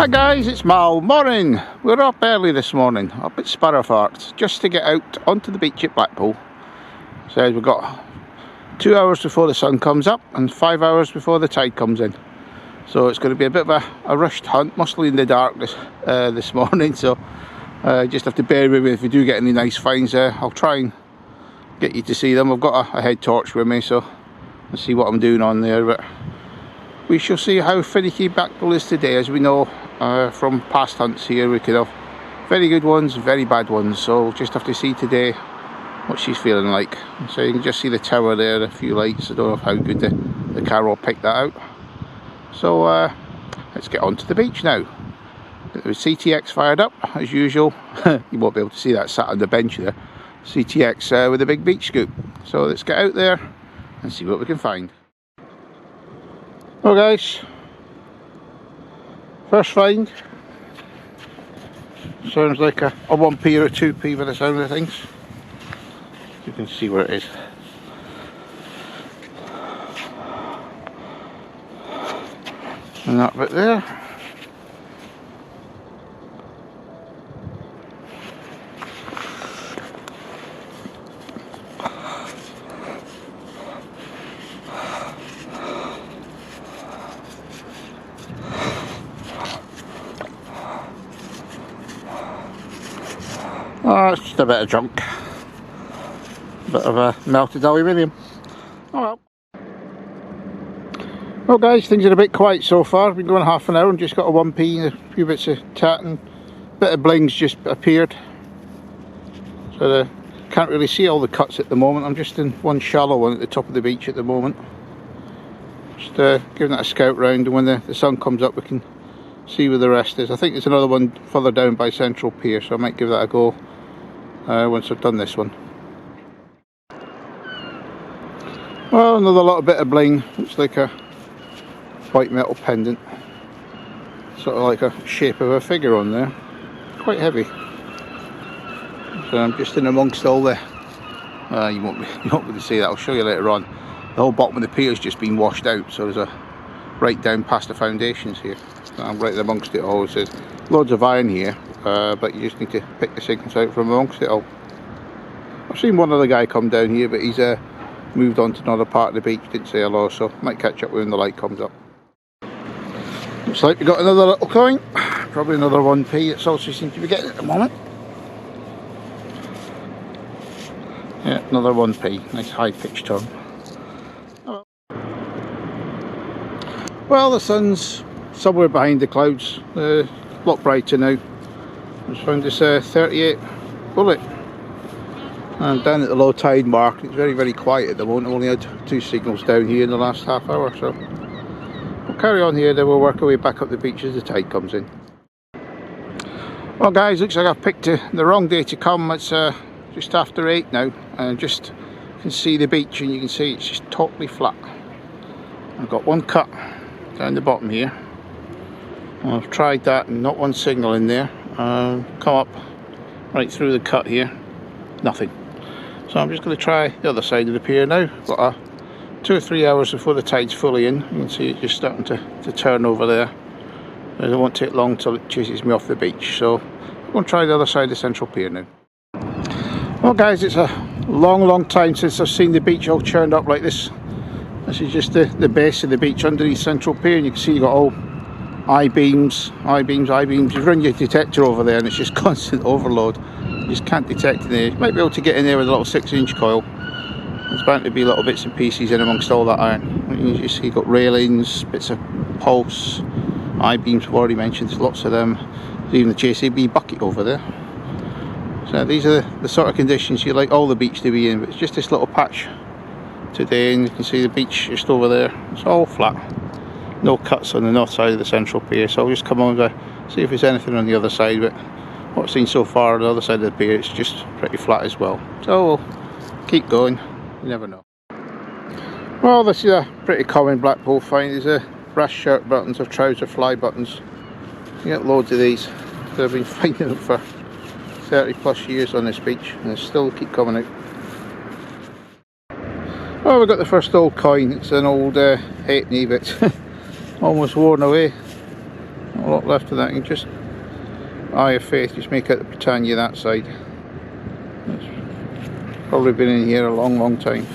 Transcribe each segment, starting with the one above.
Hi guys, it's Mal. Morning. We're up early this morning, up at Sparrowfart, just to get out onto the beach at Blackpool. So we've got 2 hours before the sun comes up and 5 hours before the tide comes in. So it's going to be a bit of a rushed hunt, mostly in the dark this morning. So just have to bear with me if we do get any nice finds there. I'll try and get you to see them. I've got a head torch with me, so I'll see what I'm doing on there. But we shall see how finicky Blackpool is today. As we know from past hunts here, we could have very good ones, very bad ones. So we'll just have to see today what she's feeling like. So you can just see the tower there, a few lights. I don't know how good the camera will pick that out. So let's get on to the beach now. The CTX fired up as usual. You won't be able to see that sat on the bench there. CTX with a big beach scoop. So let's get out there and see what we can find. Well guys, first find. Sounds like a 1p or a 2p by the sound of things. You can see where it is. And that bit there. Oh, it's just a bit of junk. A bit of a melted aluminium. Oh well. Well guys, things are a bit quiet so far. Been going half an hour and just got a 1p and a few bits of tatting. A bit of blings just appeared. So can't really see all the cuts at the moment. I'm just in one shallow one at the top of the beach at the moment. Just giving that a scout round, and when the sun comes up we can see where the rest is. I think there's another one further down by Central Pier, so I might give that a go once I've done this one. Well, another little bit of bling. Looks like a white metal pendant, sort of like a shape of a figure on there. Quite heavy. So I'm just in amongst all the you won't be able to see that. I'll show you later on. The whole bottom of the pier has just been washed out, so there's a right down past the foundations here. So I'm right amongst it all. There's loads of iron here, but you just need to pick the signals out from amongst it all. I've seen one other guy come down here, but he's moved on to another part of the beach, didn't say hello, so might catch up with when the light comes up. Looks like we got another little coin, probably another 1p. It's also seems to be getting at the moment. Yeah, another 1p, nice high pitched tone. Oh. Well, the sun's somewhere behind the clouds, a lot brighter now. Just found this 38 bullet. And down at the low tide mark, it's very quiet at the moment. I've only had 2 signals down here in the last half hour, so we'll carry on here, then we'll work our way back up the beach as the tide comes in. Well guys, looks like I've picked the wrong day to come. It's just after 8 now, and just you can see the beach and you can see it's just totally flat. I've got one cut down the bottom here. I've tried that and not one signal in there. Come up right through the cut here, nothing. So I'm just going to try the other side of the pier now. Got 2 or 3 hours before the tide's fully in. You can see it just starting to turn over there. It won't take long till it chases me off the beach. So I'm going to try the other side of the Central Pier now. Well guys, it's a long time since I've seen the beach all churned up like this. This is just the base of the beach underneath Central Pier, and you can see you've got all I-beams. You've run your detector over there and it's just constant overload. You just can't detect in there. You might be able to get in there with a little 6-inch coil. There's bound to be little bits and pieces in amongst all that iron. You see you've got railings, bits of pulse, I-beams I've already mentioned, there's lots of them. There's even the JCB bucket over there. So these are the sort of conditions you like all the beach to be in, but it's just this little patch today, and you can see the beach just over there. It's all flat. No cuts on the north side of the Central Pier, so I'll just come over, see if there's anything on the other side, but what I've seen so far on the other side of the pier, it's just pretty flat as well. So we'll keep going, you never know. Well, this is a pretty common Blackpool find. These are brass shirt buttons or trouser fly buttons. You get loads of these. So I've been finding them for 30 plus years on this beach, and they still keep coming out. Well, we've got the first old coin. It's an old halfpenny, but almost worn away. a lot left of that. You can just, eye of faith, just make out the Britannia that side. It's probably been in here a long time.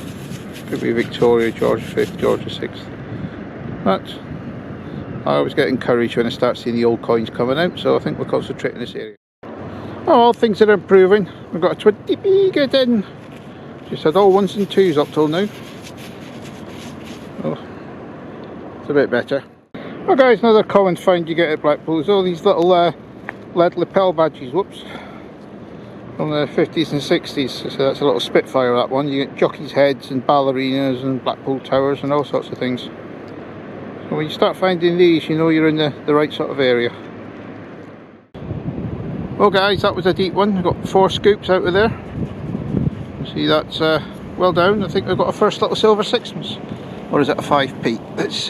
Could be Victoria, George V, George VI. But I always get encouraged when I start seeing the old coins coming out, so I think we'll concentrate in this area. Oh, things are improving. We've got a 20p get in. Just had all 1s and 2s up till now. Oh, it's a bit better. Well guys, another common find you get at Blackpool is all these little lead lapel badges, whoops, from the 50s and 60s. So that's a little Spitfire, that one. You get jockeys' heads and ballerinas and Blackpool towers and all sorts of things. So when you start finding these, you know you're in the right sort of area. Well guys, that was a deep one. I've got 4 scoops out of there. See, that's well down. I think we've got a first little silver sixpence. Or is it a 5p? Let's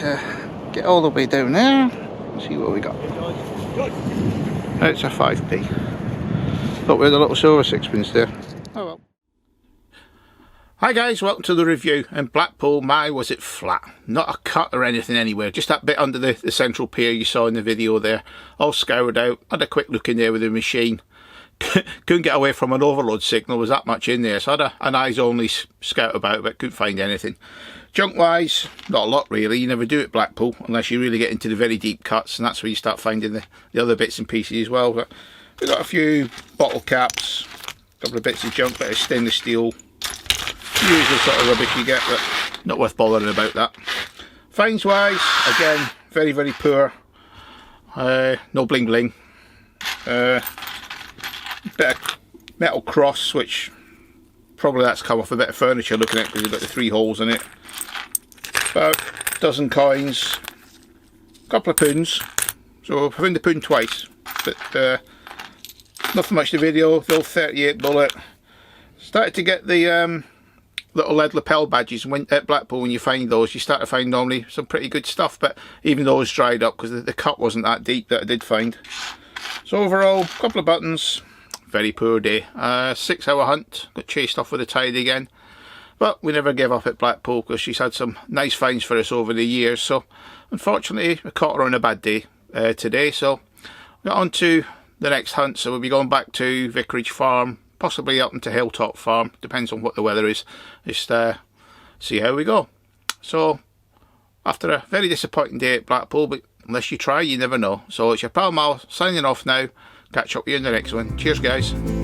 get all the way down there. Let's see what we got. It's a 5p. Thought we had a little silver sixpence there. Oh well. Hi guys, welcome to the review. In Blackpool, my was it flat. Not a cut or anything anywhere. Just that bit under the central pier you saw in the video there. All scoured out. Had a quick look in there with the machine. Couldn't get away from an overload signal. Was that much in there. So I had an eyes only scout about, but couldn't find anything. Junk wise, not a lot really. You never do at Blackpool unless you really get into the very deep cuts, and that's where you start finding the other bits and pieces as well. But we've got a few bottle caps, a couple of bits of junk, bit of stainless steel. Usual sort of rubbish you get, but not worth bothering about that. Finds wise, again, very poor. No bling bling. Bit of metal cross, which probably that's come off a bit of furniture looking at, because you've got the 3 holes in it. About a dozen coins, a couple of poons. So I've found the poon twice, but nothing much to video. The old 38 bullet. Started to get the little lead lapel badges, and at Blackpool when you find those you start to find normally some pretty good stuff, but even those dried up because the cut wasn't that deep that I did find. So overall, a couple of buttons, very poor day. 6-hour hunt, got chased off with the tide again, but we never give up at Blackpool because she's had some nice finds for us over the years. So unfortunately we caught her on a bad day today, so we got on to the next hunt. So we'll be going back to Vicarage Farm, possibly up into Hilltop Farm, depends on what the weather is. Just see how we go. So after a very disappointing day at Blackpool, but unless you try you never know. So it's your pal Mal signing off now. Catch up with you in the next one. Cheers guys.